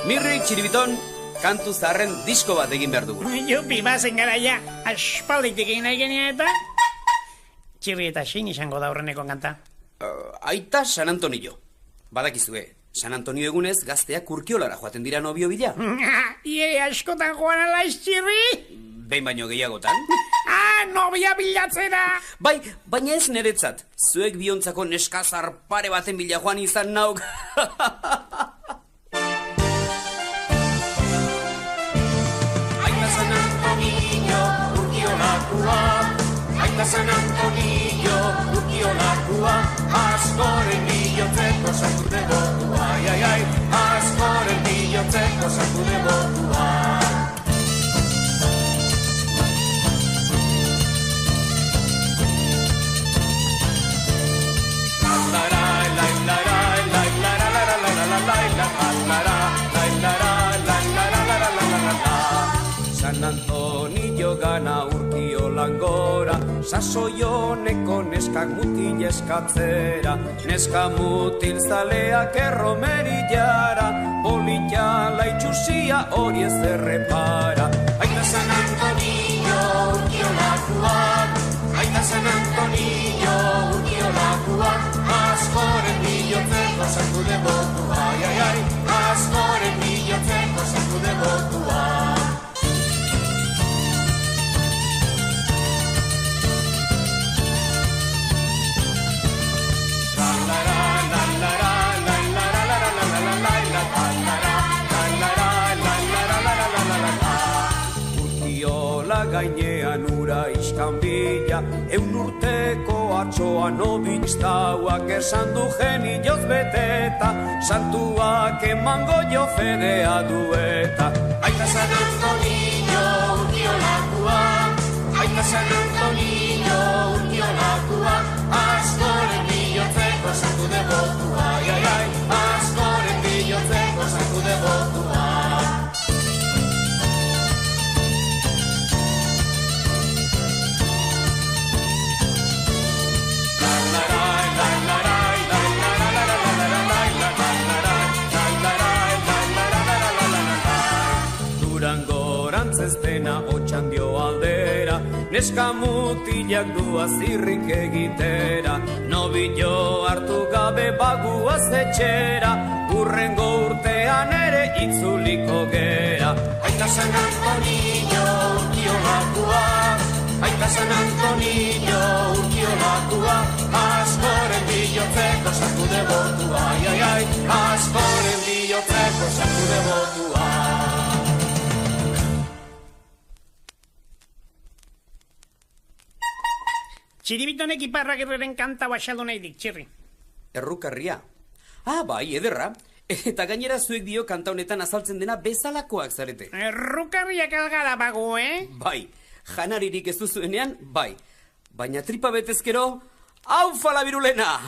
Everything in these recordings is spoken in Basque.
Mirri, Txiribiton, kantu zaharren disko bat egin behar dugu. Jupi, bazen gara ja, aspalditik egin nahi genien eta... Txirri eta zein izango da horreneko kanta? Aita San Antonio. Badakizue, San Antonio egunez gazteak Urkiolara joaten dira nobio bila. Ie, askotan joan ala ez, Txirri? Behin baino gehiagotan. Nobia bilatzera! Bai, baina ez niretzat. Zuek biontzako neskazar pare baten bila joan izan nauk. Aita San Antonio, Urkiolakua. Aita San Antonio, Urkiolakua. Askoren bilotzeko sartu debotua. Ai, ai, ai, askoren bilotzeko sartu debotua. San Antonio gana Urkiolan gora, sasoioneko neskak mutil eskatzera, neska mutil zaleak erromerillara, politxala itxusia hori ez errepara. Aita San Antonio Urkiolakuak, aita San Antonio Urkiolakuak, askoren bilotzeko sartu debotua, ai, ai, ai, askoren bilotzeko sartu debotua. Gainean ura iskanbila, eun urteko atxoa nobitstauak esan du genioz beteta, santuak emango jo fedea dueta. Aita San Antonio Urkiolakua, aita San Antonio Urkiolakua, askoren bilotzeko sartu debotua, ai, ai, ai, askoren bilotzeko sartu debotua. Dena otxandio aldera, neska mutilak duaz irrik egitera, nobilo hartu gabe baguaz etxera, urrengo urtean ere itzuliko gera. Aita San Antonio Urkiolakua, aita San Antonio Urkiolakua, askoren bilotzeko sartu debotua, ai, ai, ai, askoren bilotzeko sartu debotua. Txiribitonek Iparragirreren kanta baxaldu nahi dik, Txirri. Errukarria. Bai, ederra. Eta gainera zuek dio kanta honetan azaltzen dena bezalakoak zarete. Errukarriak algara bago, Bai, janaririk ez duzuenean, bai. Baina tripa betezkero, aufa la birulena!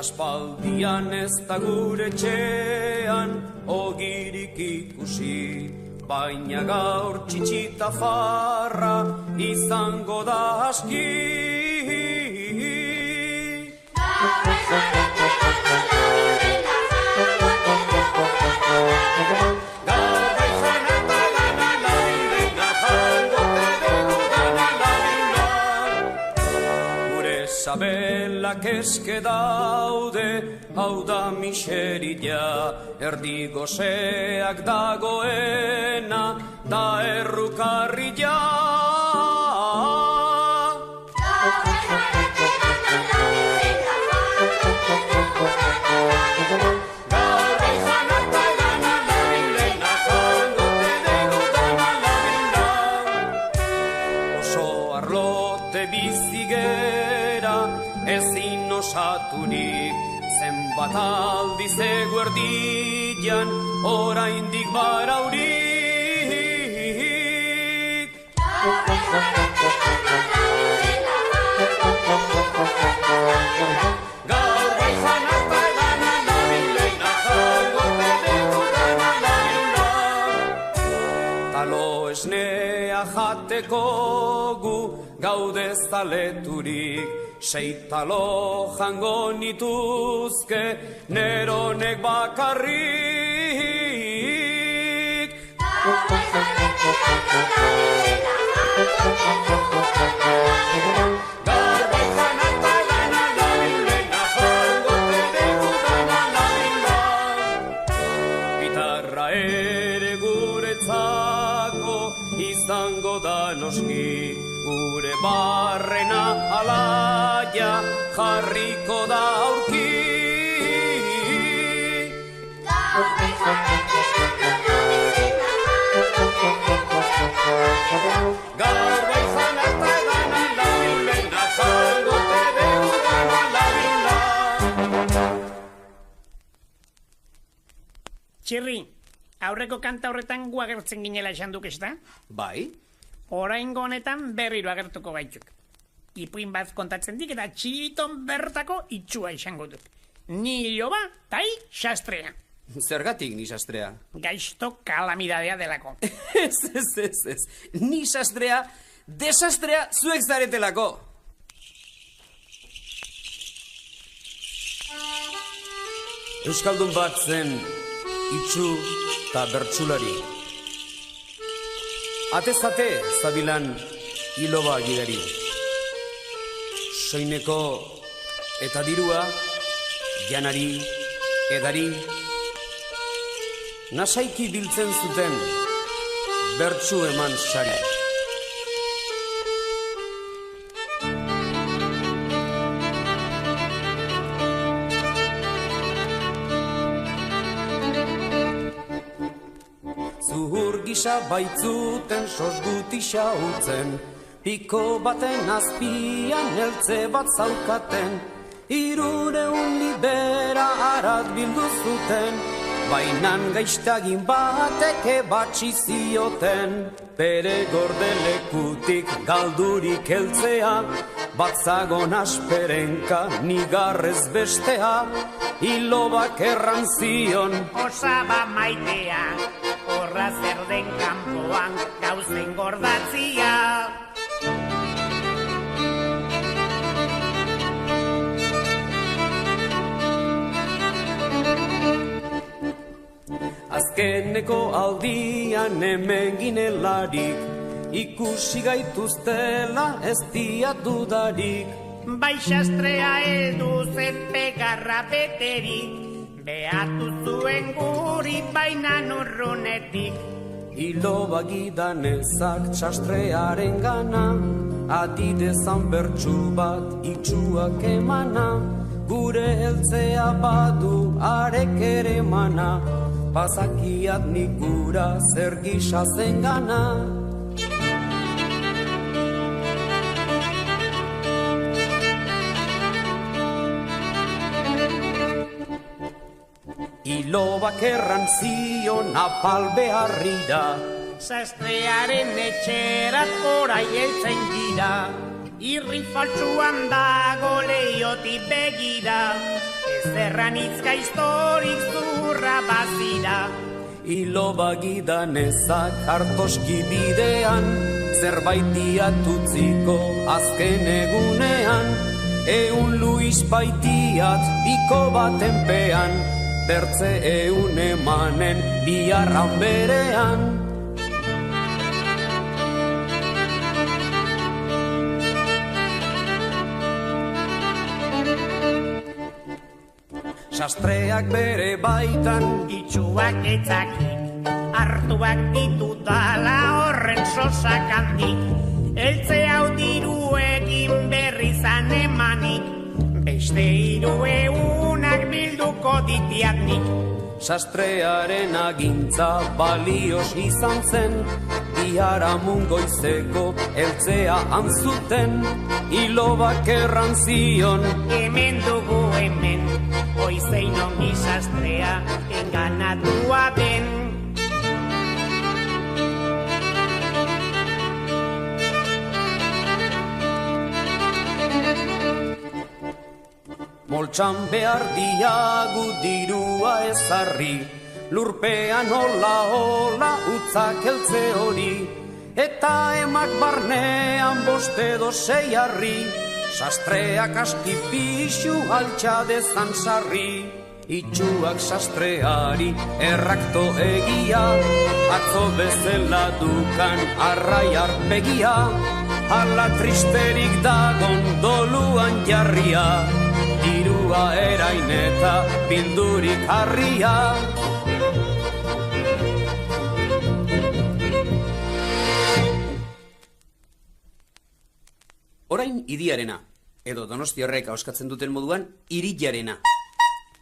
Aspaldian ez da gure txean ogirik ikusi, baina gaur txitxita farra izango da aski. Sabelak eske daude, hau da miseria, erdi goseak dagoena, da errukarria. Oso arlote bizigera, ezin osaturik, zenbat aldiz eguerdian, oraindik baraurik. Gaur baizan harta edan alabileina, jango tedegudan alabileina. Talo esnea jateko gu gaude zaleturik, seitalo jango nituzke neronek bakarrik. Gitarra ere guretzako izango da noski, gure barrena alaia jarriko da aurki. Gaur baizan harta edana labilena, jango tebe udana labila. Txirri, aurreko kanta horretan gu agertzen ginela esan duk ez da? Bai? Oraingo honetan berriro agertuko gaituk. Ipuin bat kontatzen dik eta txiriton bertako itxua izango duk. Ni loba, tai xastrea. Zergatik ni sastrea? Gaizto kalamidadea delako. Ez. Ni sastrea, desastrea zuek zaretelako. Euskaldun bat zen itxu eta bertsulari. Atez-ate zabilan iloba gidari. Soineko eta dirua, janari, edari, nasaiki biltzen zuten bertsu eman sari. Zuhur gisa baitzuten sosguti xautzen, piko baten azpian eltze bat zaukaten, 300 libera arat bildu zuten, bainan gaiztagin batek ebatsi zioten, bere gordelekutik galdurik eltzea, batzagon asperenka nigarrez bestea, ilobak erran zion. Osaba maitea, horra zer den kanpoan gauzen gordatzia. Azkeneko aldian hemen ginelarik, ikusi gaituztela ez diat dudarik. Bai xastrea heldu zen pegarra beterik, behatu zuen guri bainan urrunetik. Iloba gidanezak txastrearen gana, adidezan bertsu bat itxuak emana, gure heltzea badu arek ere mana, pasakiat nik gura zer gisa zen gana. Ilobak erran zion apal beharrira, Sastrearen etxerat orai heltzen gira, irri faltsuan dago leioti begira, ez erranitz gaiztorik zurra bazira. iloba gidanezak hartoski bidean, zerbait diatutziko azken egunean, 100 luis baitiat biko baten pean, bertze 100 emanen biharran berean. Sastreak bere baitan Itxuak etzakik, hartuak ditudala horren sosak handik, eltze hau diruekin berrizan emanik, beste 300 bilduko ditiatnik. sastrearen agintza balioz izan zen, biharamun goizeko eltzea antzuten, ilobak erran zion. Hemen dugu hemen, oizein ongi sastrea enganatua den. Moltsan behar diagu dirua ezarri, lurpean hola utzak eltze hori, eta emak barnean bostedo sei harri, sastreak aski pixu altxadezan sarri, itxuak sastreari errakto egia, atzo bezala dukan arrai arpegia, ala tristerik dagon doluan jarria, dirua erain eta bildurik harria. Orain idiarena, edo donostiarrek ahoskatzen duten moduan, irijarena.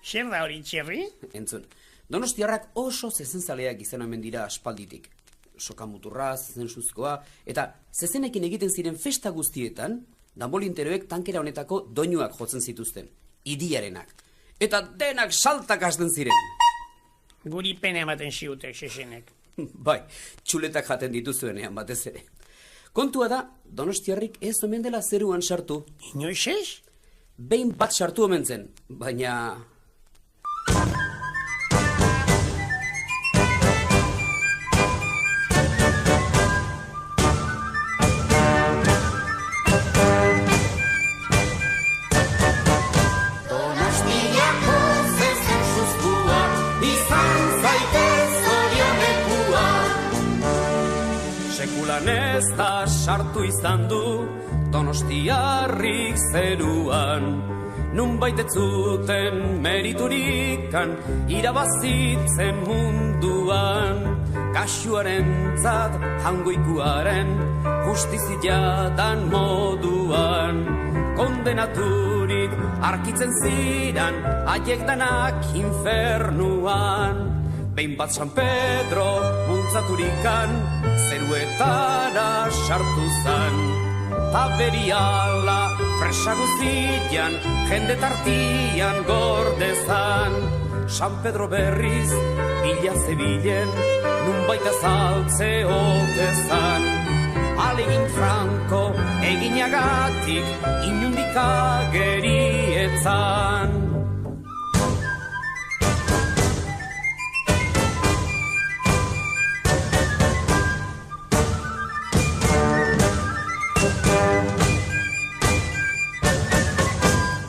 Zer da hori, Txerri? Entzun, donostiarrak oso zezenzaleak izan omen dira aspalditik. Sokamuturra, zezensuzkoa, eta zezenekin egiten ziren festa guztietan, danbolinteroek tankera honetako doinuak jotzen zituzten, idiarenak. Eta denak saltak hasten ziren. Guri pena ematen ziutek, zezenek. Bai, txuletak jaten dituzuenean batez ere. Kontua da, donostiarrik ez omen dela zeruan sartu. Inoiz ez? Behin bat sartu omen zen, baina... Donostiako zezensuzkoa, izan zaitez zorionekua. Sekulan ez da sartu izan du donostiarrik zeruan, nun baitetzuten meriturikan irabazitzen munduan, kasuaren zat hangoikuaren justiziadan moduan, kondenaturik arkitzen ziran haiek danak infernuan. Behin bat San Pedro bultzaturikan zeruetara sartu zan, ta beriala presa guztian jende tartian gordezan. San Pedro berriz bila zebilen nun baita zaltze otezan, alegin franko eginagatik inundik agerietzan.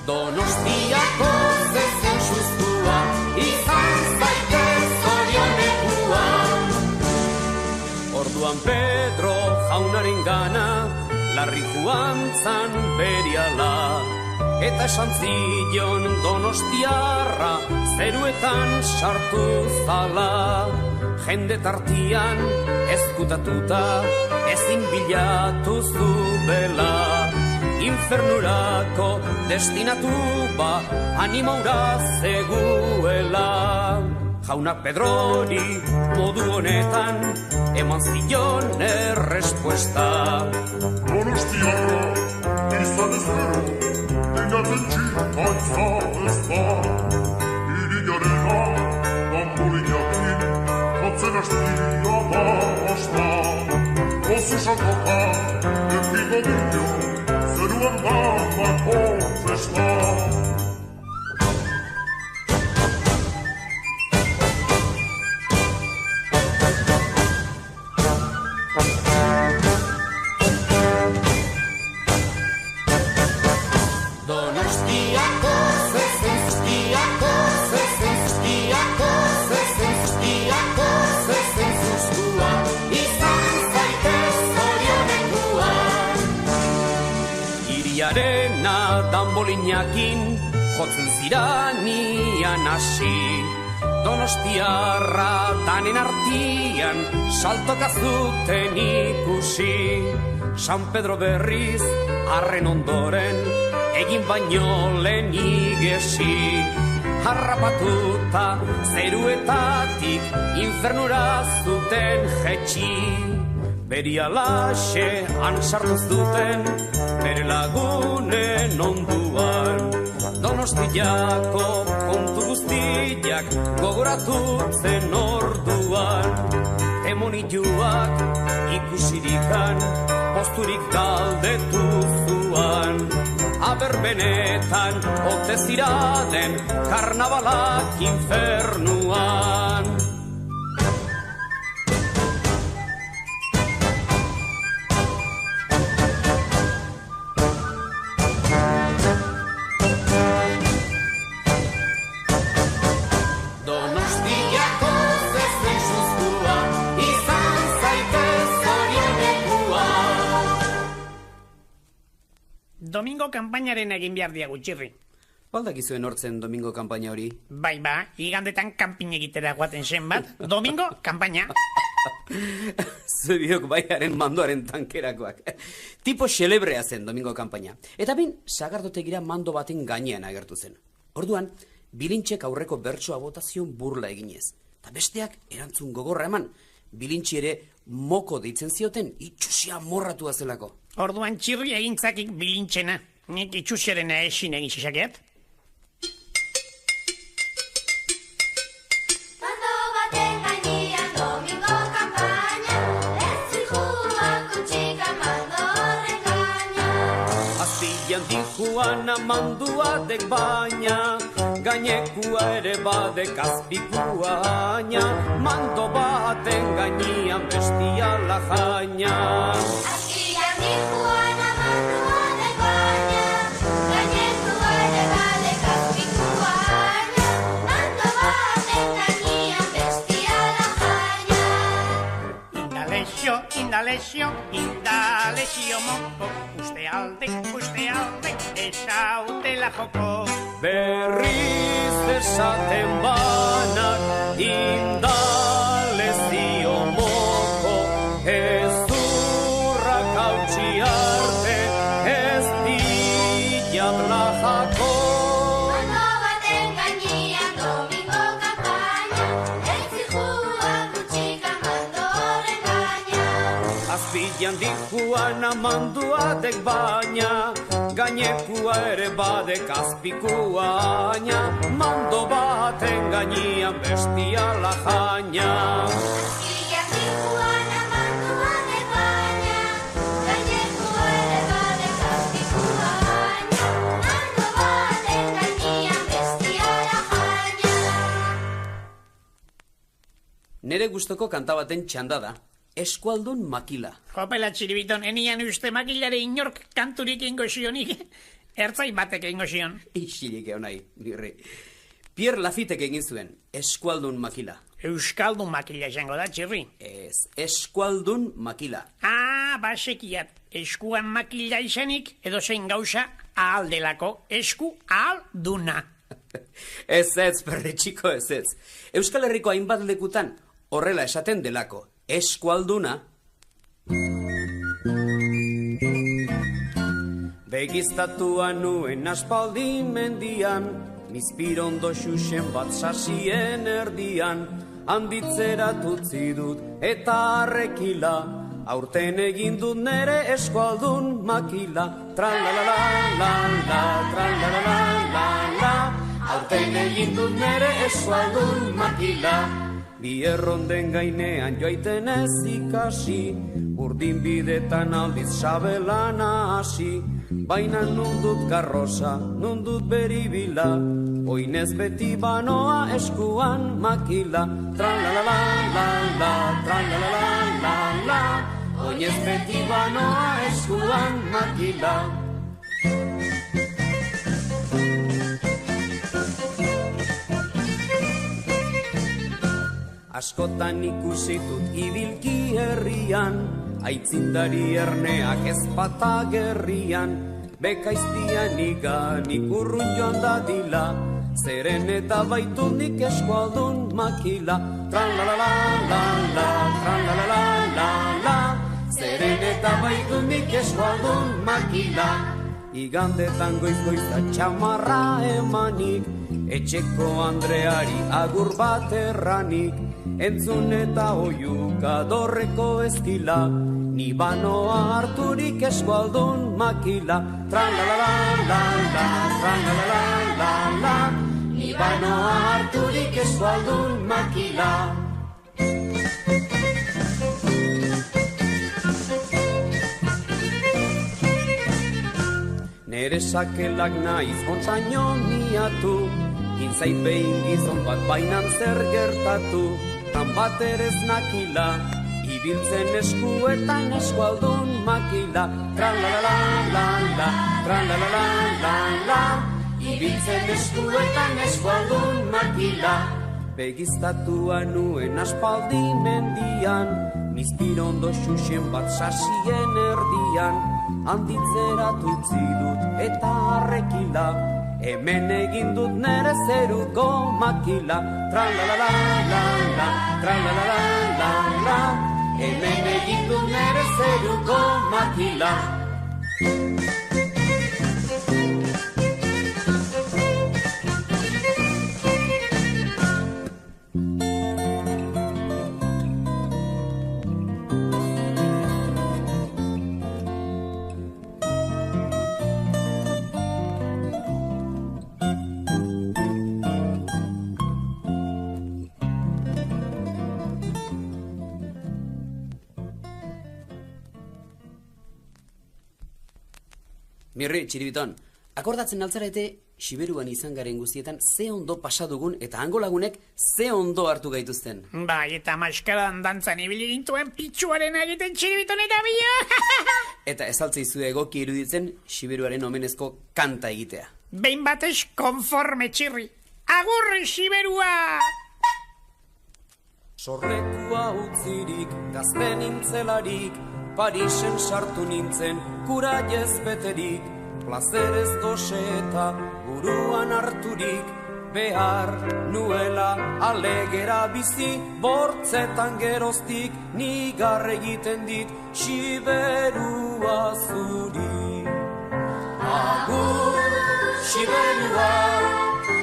Donostiako zezensuzkoa, izan zaitez zorionekua. Orduan Pedro jaunaren gana, larri joan zan beriala, eta esan zion donostiarra zeruetan sartu zala. Jende tartian ezkutatuta ezin bilatu zubela, infernurako destinatu ba animaura zeguela. Jauna Pedrori modu honetan eman zion errespuesta. Donostiarra izan ez gero, dinaten txikaitza ez da. Irigarena, danbolinakin, jotzen hastia da osta. Oso santoka, ekigo dio, zeruan damako festa. Donostiako zezensuzkoa, izan zaitez zorionekua. Iriarena danbolinakin jotzen ziranian hasi, donostiarra danen artian saltoka zuten ikusi. San Pedro berriz arren ondoren egin baino lehen igesi, harrapatuta zeruetatik infernura zuten jetxi. Berialaxe ansartuz duten bere lagunen onduan, Donostiako kontu guztiak gogoratutzen orduan. Demonituak ikusirikan posturik galdetu zuan, aber benetan ote ziraden karnabalak infernuan. Domingo kanpainaren egin behar diagu, Txirri. Baldakizuen hortzen Domingo kanpaina hori. Bai, igandetan kanpin egitera guaten zen bat. Domingo kanpaina. Zubiok baiaren mandoaren tankerakoak. Tipo xelebrea zen Domingo kanpaina. Eta bin, sagardotegira mando baten gainean agertu zen. Orduan, Bilintxek aurreko bertsoa botazion burla eginez. Eta besteak erantzun gogorra eman. Bilintxi ere moko deitzen zioten, itxusia morratua zelako. Orduan Txirri egintzakik Bilintxena. Nik itxusiarena esin egin xixakeat. Juana mandua dek baina, gainekua ere badek azpikuaina, mando baten gainean bestia lajaina. Azkian di Juana mandua dek baina, gainekua ere badek azpikuaina, mando baten gainean bestia lajaina. Indalexio moko, uste alde, esautela joko. Berriz esaten banak, indalezio moko, ez durrak hautsi arte, ez diat lajako. Mando baten gainean Domingo kanpaina, entzijua gutxika mandoren gaina. Azpilan dijuana mandua dek baina, gainekua ere badek azpikuaina, mando baten gainean bestia lajaina. Azkian di Juana mandua dek baina, gainekua ere badek azpikuaina, mando baten gainean bestia lajaina. Nere gustoko kanta baten txanda da, Eskualdun makila. Jopela Txiribiton, enian uste makilare inork kanturik ingo zionik. Ertzai batek ingo zion. Ixilik egon nahi, nirri. Pierre Lafitte egin zuen, Eskualdun makila. Euskaldun makila izango da, Txirri. Ez, Eskualdun makila. Basekiat, eskuan makila izanik, edo zein gauza ahal delako, esku ahal duna. Ez, perretxiko ez. Euskal Herriko hainbat lekutan horrela esaten delako. Eskualduna. Begiztatua nuen aspaldi mendian, mizpirondo xuxen bat sasien erdian, handitzerat utzi dut eta arrekila, aurten egin dut nere eskualdun makila. Tra-la-la-la-la-la, tra-la-la-la-la-la, aurten egin dut nere eskualdun makila. Bi erronden gainean joaiten ez ikasi, urdin bidetan aldiz sabelana hasi, baina nundut karroza, nundut beribila, oinez beti banoa eskuan makila. Tra-la-la-la-la-la, tra-la-la-la-la-la, oinez beti banoa eskuan makila. Askotan ikusitut ibilki herrian, aitzindari erneak ezpata gerrian, bekaiztian iganik urrun joan dadila, zeren eta baitu nik eskualdun makila. Tra-la-la-la-la-la, tra-la-la-la-la-la, zeren eta baitu nik eskualdun makila. Igandetan goiz-goiza txamarra emanik, etxeko Andreari agur bat erranik, entzun eta oiuka dorreko ezkila, ni banoa harturik eskualdun makila. Tra-la-la-la-la-la, tra-la-la-la-la-la, ni banoa harturik eskualdun makila. Nere sakelak naiz ontzaino miatu, gintzait behin gizon bat bainan zer gertatu, tan bat erez nakila, ibiltzen eskuetan eskualdun makila. Tra-la-la-la-la-la, tra-la-la-la-la-la, ibiltzen eskuetan eskualdun makila. begiztatua nuen aspaldi mendian, mizpirondo xuxen bat sasien erdian, handitzerat utzi dut eta arrekila, hemen egin dut nere zeruko makila. Tra-la-la-la-la-la, tra-la-la-la-la-la, hemen egin dut nere zeruko makila. Mirri, txiribiton, akordatzen altzarete, Siberuan izan garen guztietan ze ondo pasadugun eta hango lagunek ze ondo hartu gaituzten. Bai, eta maskaran dantzan ibili gintuen pitxuaren egiten txiribiton eta bila. Eta ez altzaizu egoki iruditzen Siberuaren omenezko kanta egitea. Behin batez konforme txirri. Agurri Siberua! Sorrekua utzirik, gazte nintzelarik, Parisen sartu nintzen, kuraiez beterik, plazerez doseta, buruan harturik, behar nuela alegera bizi, bortzetan geroztik, nigar egiten dit, Siberua zuri. Agur, Siberua,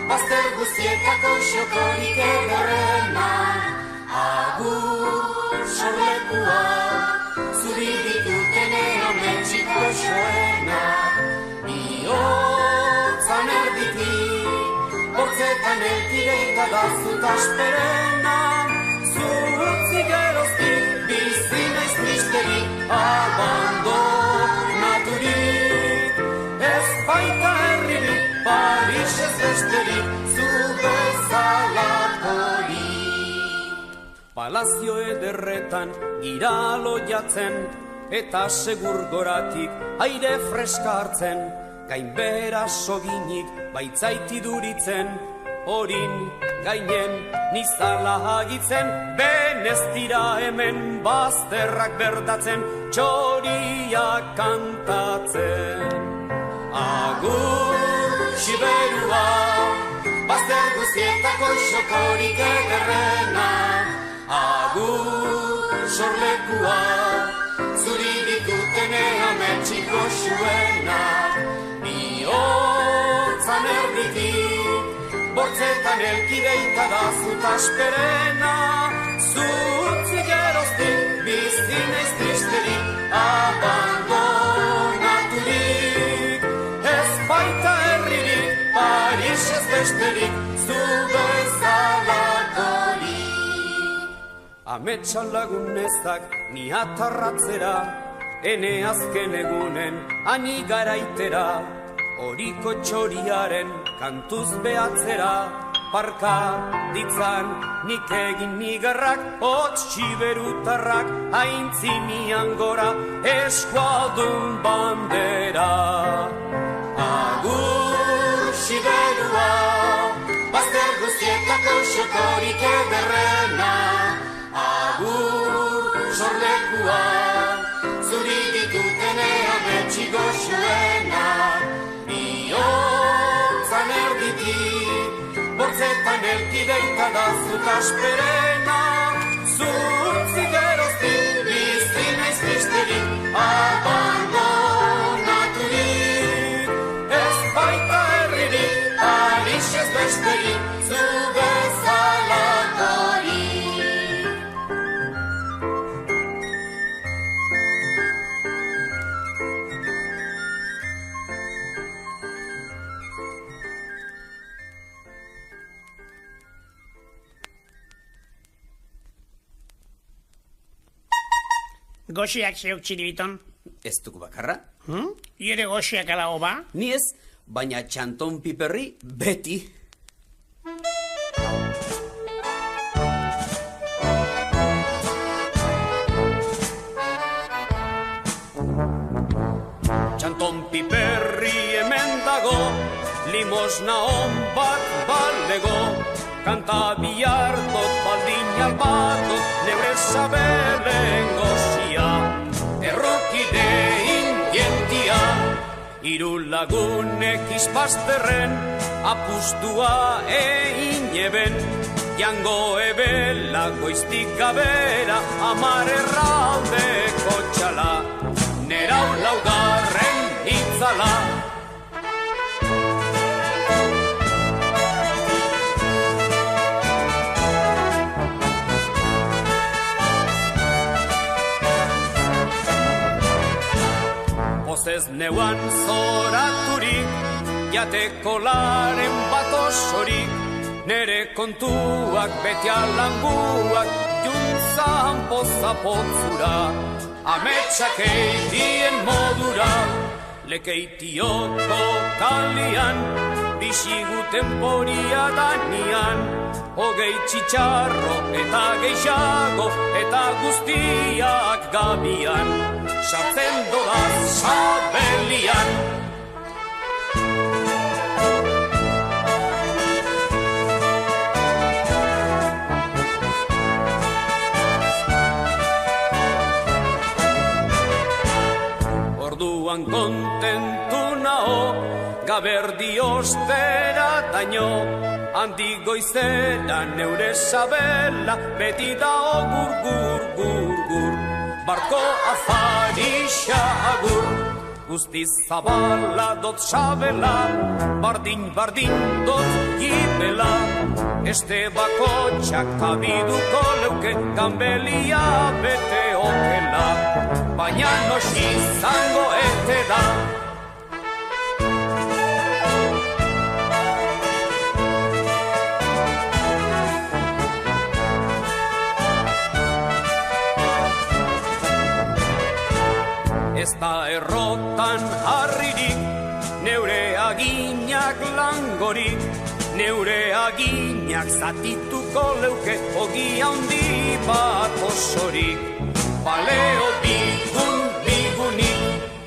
bazter guztietako xokorik ederrena. Agur, sorlekua, zuri ditutene ametxiko xoena. Biotzan erditik, bortzetan elkireita da zut asperena. Zutzi geroztik, bizi naiz tristerik, abandonaturik. Ez baita herririk, Parisez besterik, zu bezalakorik. Palazio ederretan giralo jatzen, eta segur goratik aire freska hartzen, gainbera soginik baitzaiti duritzen, horin gainen nizala agitzen, benez dira hemen bazterrak berdatzen, txoriak kantatzen. Agur, Siberua, bazter guztietako xokorik ederrena. Agur, sorlekua, zuri ditutene ametxiko xuena. Biotzan erditik, bortzetan elkideita da zut asperena. Zutzi geroztik, bizi naiz tristerik, abandonaturik. Ez baita herririk, Parisez besterik, zu bezalakorik. Ametxan lagunezak ni atarratzera, ene azken egunen ani garaitera, horiko txoriaren kantuz behatzera, parka ditzan nik egin nigarrak, hotz Siberutarrak aintzinian gora, eskualdun bandera. Agur, Siberua, bazter guztietako xokorik ederrena. Agur, sorlekua, zuri ditutene ametxiko xuena. Biotzan erditik, bortzetan elkideita da zut asperena. Zutzi geroztik, bizi naiz tristerik, abandonaturik. Ez baita herririk, Parisez besterik, zu bezalakorik. Goxiak zeuk txiribiton. Ez dugu bakarra? Iere goxiak alago ba? Ni ez, baina txanton piperri beti. Txanton piperri hemen dago, limosna on bat balego, kanta bihar dot baldin albatot, neure sabelen gozia, errokide indientia, hiru lagunek izpazterren, apustua egin eben, jango ebela goiztik gabera, 10 erraldeko txala, nerau laugarren itzala. Pozez neuan zoraturik, jateko laren bat osorik, nere kontuak beti alanguak, juntzan poza potzura, ametsak eitien modura, lekeitioko kalian, bisigu temporia danian, hogei txitxarro eta geixago, eta guztiak gabian, sartzen dodaz sabelian. Orduan kontentu nao, gaberdi ostera daño, handi goizera neure sabela, beti dao gur, gur, gur, gur. Barko afarixa agur, guztiz zabala dot sabela, bardin, bardin dot gibela, este bakotxak abiduko leuke, ganbelia bete okela, baina nosi zango ete da. Ez da errotan harririk, neure aginak langorik, neure aginak zatituko leuke, ogi handi bat osorik. Baleo bigunik,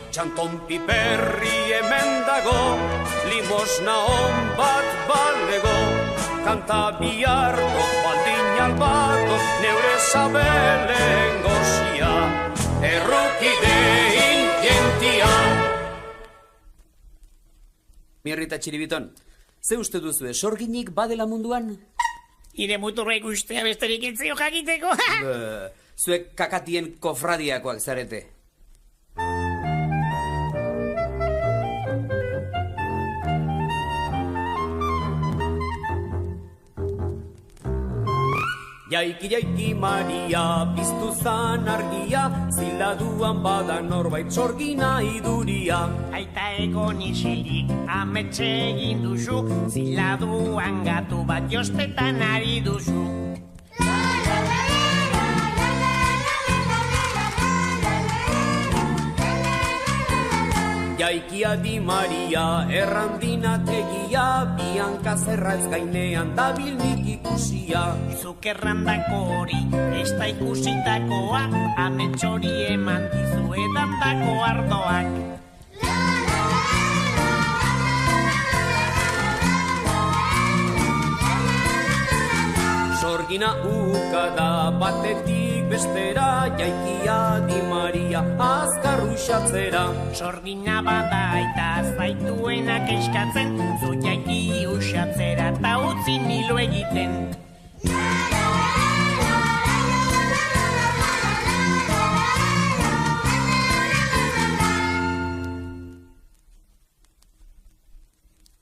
txanton piperri hemen dago, limosna on bat balego, kanta biharko baldin albato, neure sabelen gozia, errukide indientia. Mirrita Txiribiton, ze uste duzu sorginik badela munduan? Ire muturra ikustea besterik entzio jakiteko. Zuek kakatien kofradiakoak zarete. Jaiki, jaiki Maria, piztu zan argia, ziladuan bada norbait sorgina iduria. Aita egon isilik, ametxe egin duzu, ziladuan gatu bat jostetan ari duzu. Jaikia di Maria, errandinategia, bianka zerratz gainean dabil nik ikusia. Zuk errandako hori, ez da ikusitakoa, amets hori eman dizu edandako ardoak. Sorgina uka da batetik bestera, jaikia di Maria azkar usatzera. Sorgina bada eta zaituenak eskatzen, zu jaiki usatzera eta utzi nilo egiten.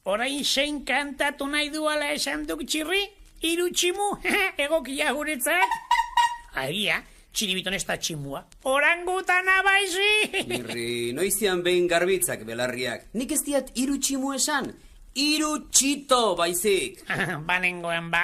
Orain zein kantatu nahi duala esan duk Txirri? Hiru tximu, egokia guretzat. Agia, Txiribiton ez da tximua. Orangutana baizi. Mirri, noizian behin garbitzak belarriak. Nik ez diat hiru tximu esan. Hiru txito baizik. Banengoen ba.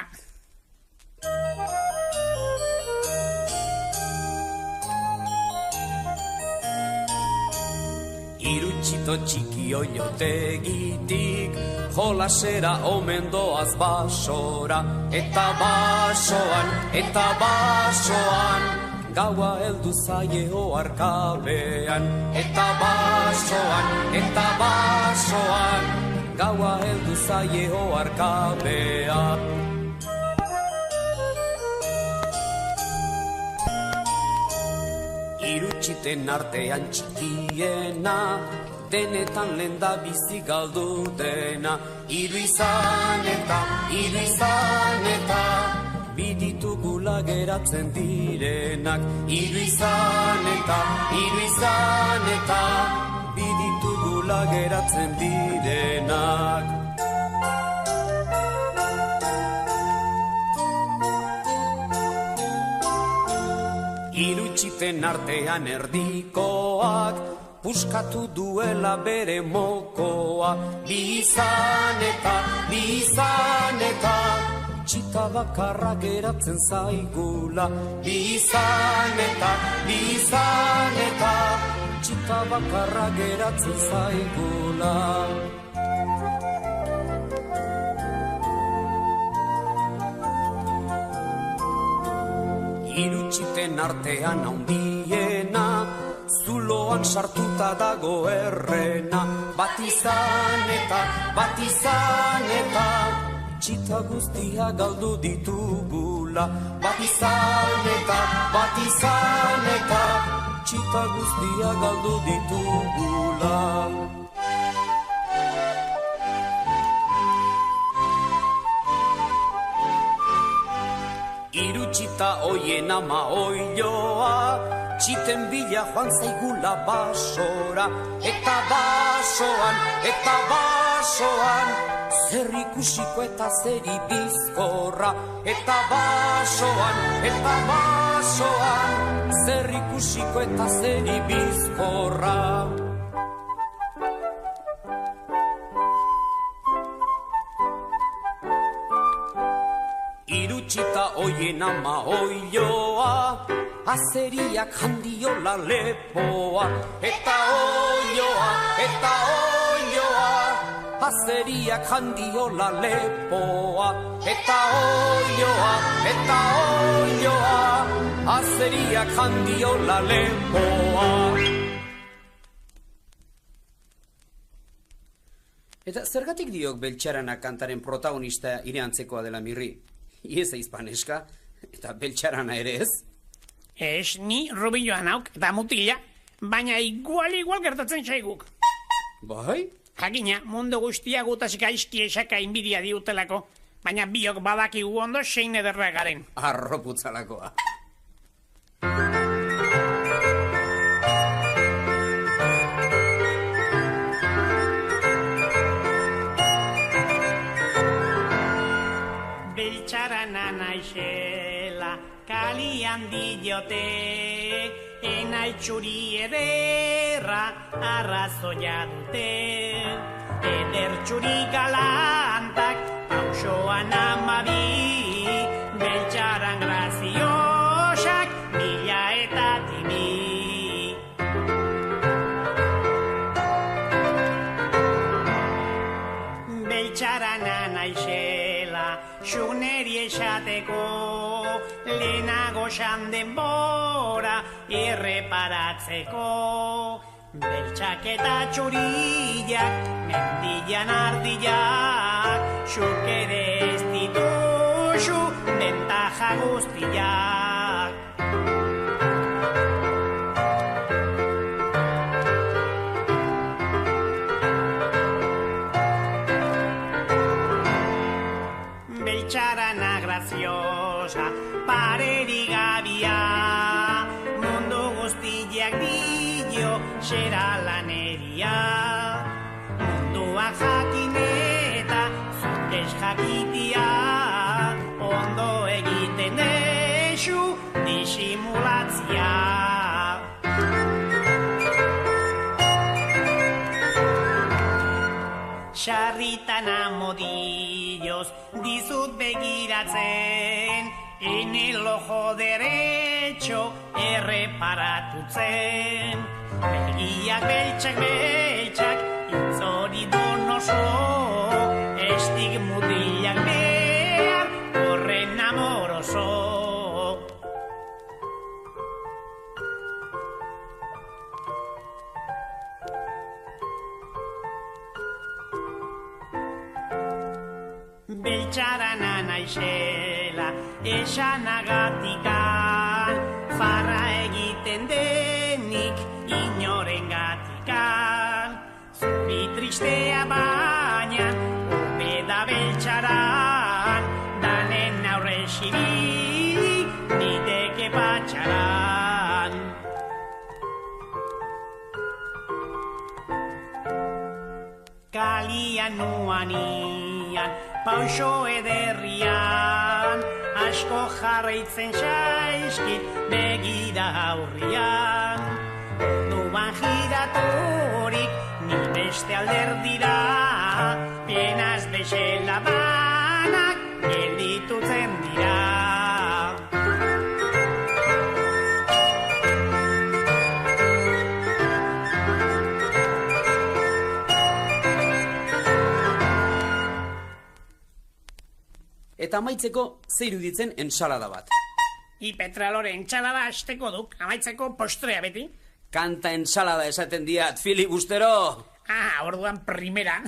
Hiru txito txiki oiotegitik, jolasera omen doaz basora, eta basoan, gaua heldu zaie oarkabean, eta basoan, gaua heldu zaie oarkabean. Irutxiten artean txikiena, denetan lenda bizi galdu dena. Hiru izan eta, biditugula geratzen direnak. Hiru izan eta, biditugula geratzen direnak. Irutxiten artean erdikoak, puskatu duela bere mokoa. Bi izan eta, txita bakarra geratzen zaigula. Bi izan eta, txita bakarra geratzen zaigula. Irutxiten artean handiena, zuloan sartuta dago errena. Bat izan eta, txita guztia galdu ditugula. Bat izan eta, txita guztia galdu ditugula. Irutxita oien ama oiloa, txiten bila joan zaigula basora. Eta basoan, zer ikusiko eta zer ibizkorra. Eta basoan, zer ikusiko eta zer ibizkorra. Irutxita oien ama oiloa, azeriak handiola lepoa. Eta oiloa, azeriak handiola lepoa. Eta oiloa, azeriak handiola lepoa. Eta zergatik diok Beltxarana kantaren protagonista ireantzekoa dela Mirri? Iez eizpaneska, eta Beltxarana ere ez? Ez, ni Rubilloa nauk eta mutila, baina igual gertatzen zaiguk. Bai? Jakina, mundu guztia gutaz gaizki esaka inbidia diutelako, baina biok badakigu ondo zein ederra garen. Arroputzalakoa. Beltxarana naizela, kalian diote, enaitxuri ederra arrazoia dute. Eder txuri galantak, pausoan amabi, Beltxaran graziosak, mila eta tibi. Beltxarana naizela, xuneri esateko, lehenago xan denbora erreparatzeko. Beltxak eta txuriak, mendian ardiak, xuk ere ez dituzu bentaja guztiak. Beltxarana graziosa, parerik gabia, mundu guztiak dio, xera laneria. Munduak jakin eta zutez jakitia, ondo egiten dezu disimulatzia. Sarritan amodilloz dizut begiratzen, en el ojo derecho erreparatutzen. Begiak beltxak, itzori donoso, estig mutilak behar, horren amoroso. Beltxarana naizela, esanagatikan, farra egiten deni txaran. Kalian nuanian, pauso ederrian, asko jarraitzen saizkit begira aurrian. Nuban giraturik, ni beste alderdira, pienaz bezela banak gelditutzen dira. Eta amaitzeko ze iruditzen ensalada bat. Petralore entxalada asteko duk, amaitzeko postrea beti. Kanta ensalada esaten diat, filibustero! Orduan primera.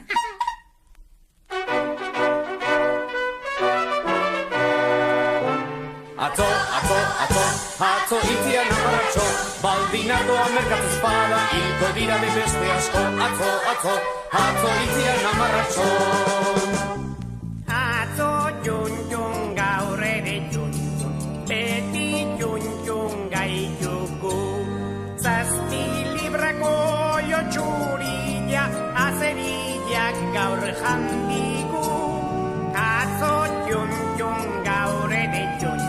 Atzo itzian amaratxo, baldinadoa merkatuz bada, hilko dira de beste asko. Atzo itzian amaratxo. Atzo jun gaur ere jun, beti jun gaituko. Zazpi librako jotxurila, azerillak gaur jandiku. Atzo jun gaur ere jun,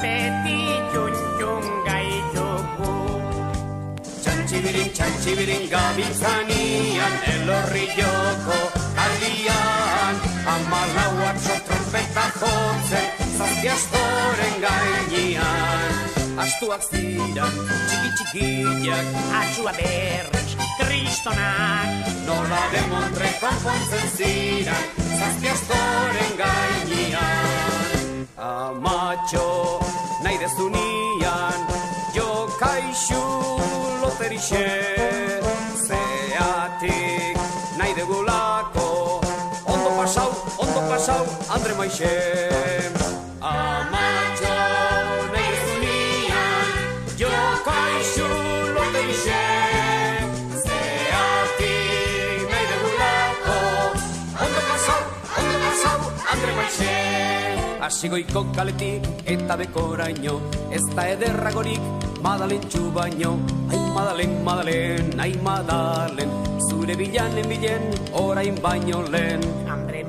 beti jun gaituko. Txantxibirin gabiltzanian, elorri joko aldian, amalau atzo trompeta jotzen, zazpi astoren gainean. Astuak ziran, txikiak, Atxua berriz, kristonak. nola de Montre konpontzen ziran, zazpi astoren gainean. Amatxo, nahi dezunian, jo kaixu loterixe, zeatik nahi degulako, ondo pasau, Andre Maixe. Amatxo, nahi dezunian, jo kaixu loterixe, zeatik nahi degulako, ondo pasau, Andre Maixe. Asigoiko kaletik eta bekoraino, ez da ederragorik Madalentxu baino. Ai Madalen, ai Madalen, zure bilen, orain baino lehen. Andre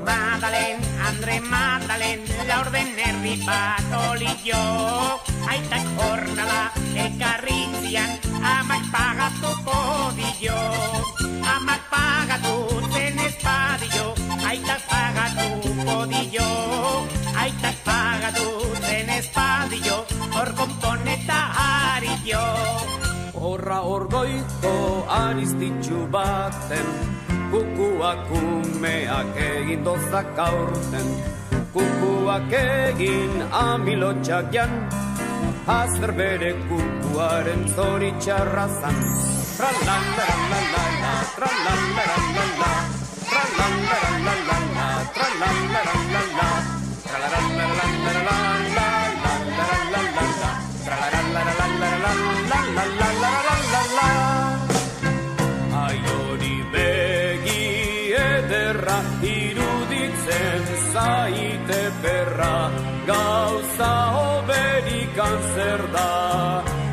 Madalen, laurden herri bat olio. Aitak jornala ekarritzian, amak pagatuko dio. Amak pagatutzen espadio, aitak pagatuko dio. Aitak pagatutzen espadio, hor konponeta hario. Horra orgoiko aristitxu baten, kukuak umeak egin dozak aurten. Kukuak egin amilotxak jan, azter bere kukuaren zoritxarra zan. Tra-la-la-la-la-la, tra-la-la-la-la-la, tra-la-la-la-la-la, tra-la-la-la-la-la, tra-la-la-la-la-la-la-la-la-la-la-la, tra-la-la-la-la-la-la-la-la-la-la-la. Ai hori begi ederra, iruditzen zaite perra, gauza oberikan zer da,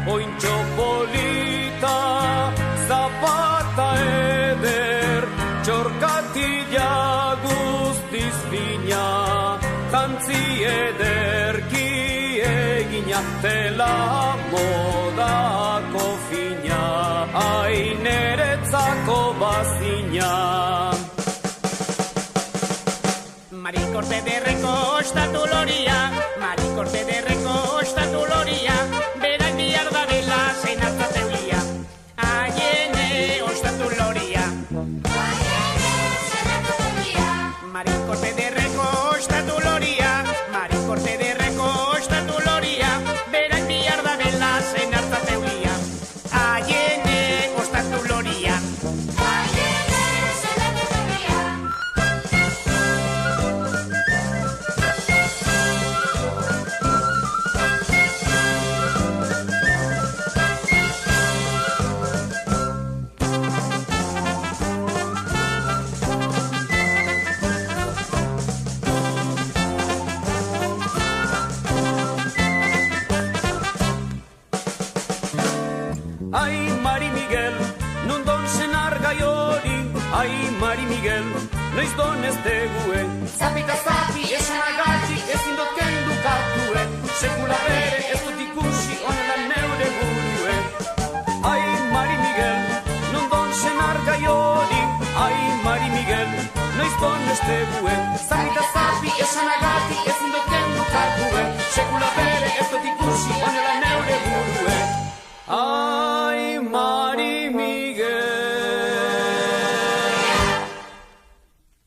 ointxo polita, zapata eder, txorkatila guztiz fina, jantzi ederki egina, tela modako fina, aineretzako bazina. Marikorte derreko ostatu loria, Marikorte derreko ostatu loria, berak bihar dadela zein hartzateulia. Aiene ostatu loria. Marikorte derreko ostatu loria, Marikorte derreko ostatu loria, berak bihar dadela zein hartzateulia. Aiene ostatu loria. Mari Miguel, noiz donez degue. Zapita zapi esanagatik ezin dut kendu katue, sekula